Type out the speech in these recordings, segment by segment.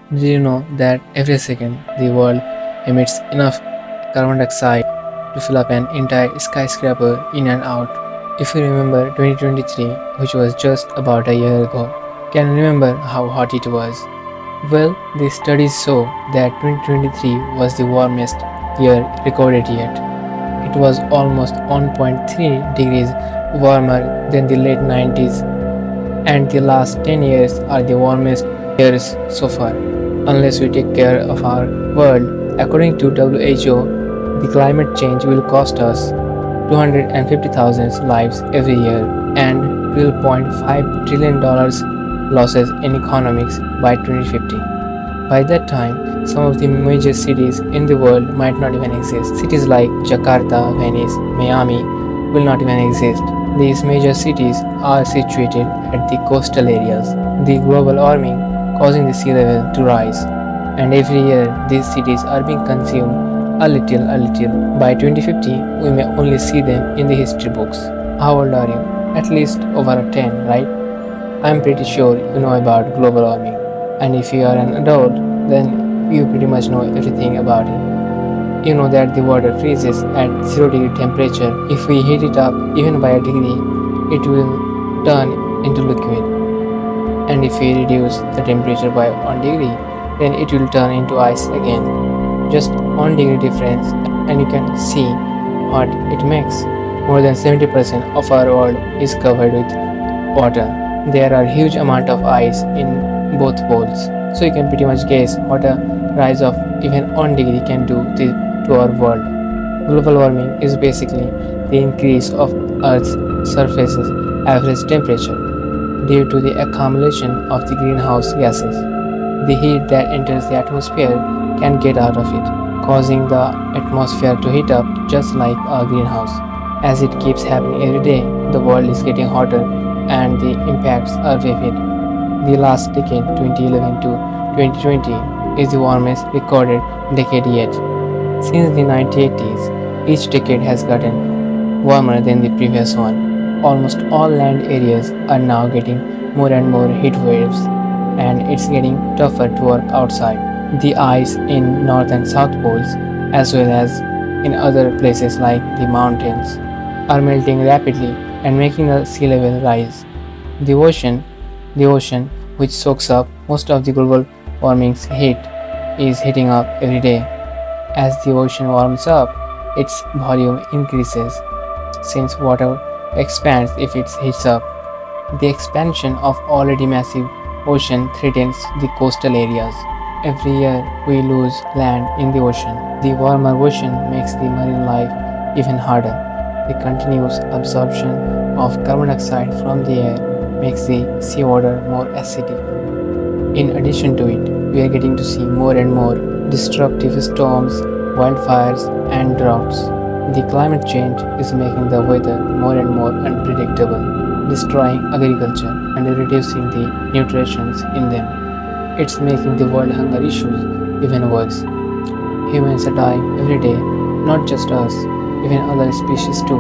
Did you know that every second the world emits enough carbon dioxide to fill up an entire skyscraper in and out? If you remember 2023, which was just about a year ago, can you remember how hot it was? Well, the studies show that 2023 was the warmest year recorded yet. It was almost 1.3 degrees warmer than the late 90s, and the last 10 years are the warmest years so far. Unless we take care of our world, according to WHO, the climate change will cost us 250,000 lives every year and $12.5 trillion losses in economics by 2050. By that time, some of the major cities in the world might not even exist. Cities like Jakarta, Venice, Miami will not even exist. These major cities are situated at the coastal areas. The global warming causing the sea level to rise, and every year these cities are being consumed a little, a little. By 2050, we may only see them in the history books. How old are you? At least over 10, right? I'm pretty sure you know about global warming, and if you are an adult, then you pretty much know everything about it. You know that the water freezes at 0 degree temperature. If we heat it up even by a degree, it will turn into liquid. And if we reduce the temperature by 1 degree, then it will turn into ice again. Just 1 degree difference, and you can see what it makes. More than 70% of our world is covered with water. There are huge amount of ice in both poles, so you can pretty much guess what a rise of even 1 degree can do to our world. Global warming is basically the increase of Earth's surface's average temperature due to the accumulation of the greenhouse gases. The heat that enters the atmosphere can get out of it, causing the atmosphere to heat up just like a greenhouse. As it keeps happening every day, the world is getting hotter and the impacts are vivid. The last decade, 2011 to 2020, is the warmest recorded decade yet. Since the 1980s, each decade has gotten warmer than the previous one. Almost all land areas are now getting more and more heat waves, and it's getting tougher to work outside. The ice in North and South poles, as well as in other places like the mountains, are melting rapidly and making the sea level rise. The ocean, the ocean, which soaks up most of the global warming's heat, is heating up every day. As the ocean warms up, its volume increases, since water expands if it heats up. The expansion of already massive ocean threatens the coastal areas. Every year we lose land in the ocean. The warmer ocean makes the marine life even harder. The continuous absorption of carbon dioxide from the air makes the seawater more acidic. In addition to it, we are getting to see more and more destructive storms, wildfires, and droughts. The climate change is making the weather more and more unpredictable, destroying agriculture and reducing the nutrients in them. It's making the world hunger issues even worse. Humans are dying every day, not just us, even other species too.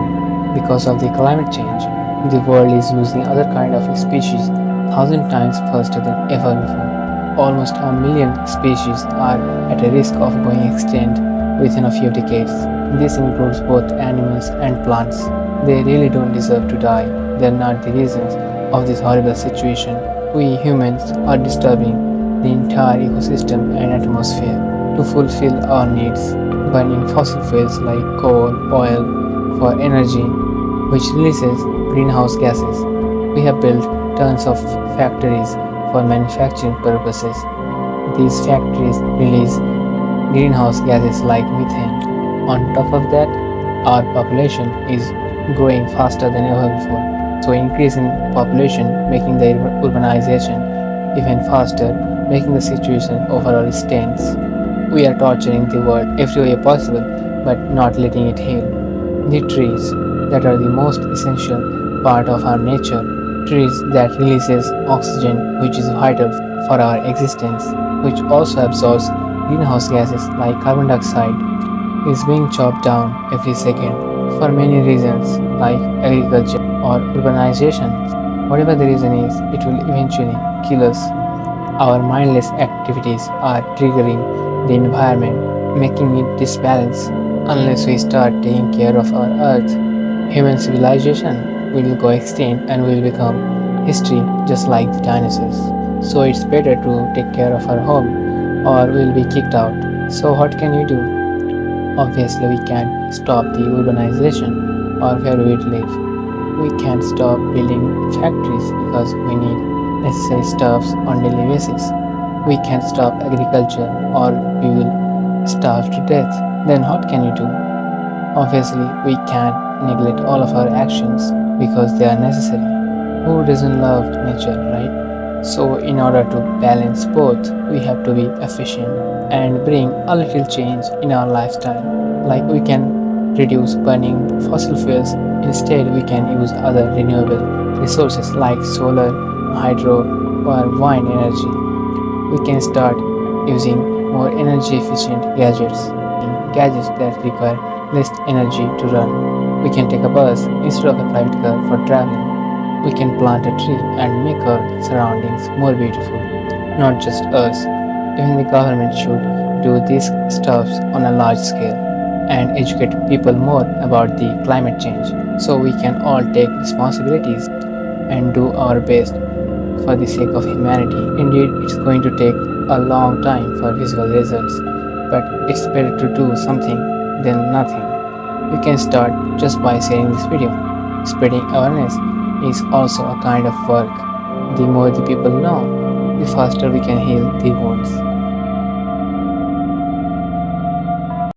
Because of the climate change, the world is losing other kind of species 1,000 times faster than ever before. Almost a million species are at a risk of going extinct within a few decades. This includes both animals and plants. They really don't deserve to die. They're not the reasons of this horrible situation. We humans are disturbing the entire ecosystem and atmosphere to fulfill our needs, burning fossil fuels like coal, oil for energy, which releases greenhouse gases. We have built tons of factories for manufacturing purposes. These factories release greenhouse gases like methane. On top of that, our population is growing faster than ever before. So increase in population making the urbanization even faster, making the situation overall tense. We are torturing the world every way possible, but not letting it heal. The trees that are the most essential part of our nature, trees that releases oxygen which is vital for our existence, which also absorbs greenhouse gases like carbon dioxide, is being chopped down every second for many reasons like agriculture or urbanization. Whatever the reason is, it will eventually kill us. Our mindless activities are triggering the environment, making it disbalanced. Unless we start taking care of our earth, human civilization will go extinct and will become history just like the dinosaurs. So it's better to take care of our home or we'll be kicked out. So what can you do? Obviously we can't stop the urbanization or where we live. We can't stop building factories because we need necessary stuffs on daily basis. We can't stop agriculture or we will starve to death. Then what can you do? Obviously, we can't neglect all of our actions because they are necessary. Who doesn't love nature, right? So, in order to balance both, we have to be efficient and bring a little change in our lifestyle. Like we can reduce burning fossil fuels, instead, we can use other renewable resources like solar, hydro, or wind energy. We can start using more energy efficient gadgets that require less energy to run. We can take a bus instead of a private car for traveling. We can plant a tree and make our surroundings more beautiful. Not just us, even the government should do these stuffs on a large scale and educate people more about the climate change so we can all take responsibilities and do our best for the sake of humanity. Indeed, it's going to take a long time for visible results, but it's better to do something than nothing. You can start just by sharing this video. Spreading awareness is also a kind of work. The more the people know, the faster we can heal the wounds.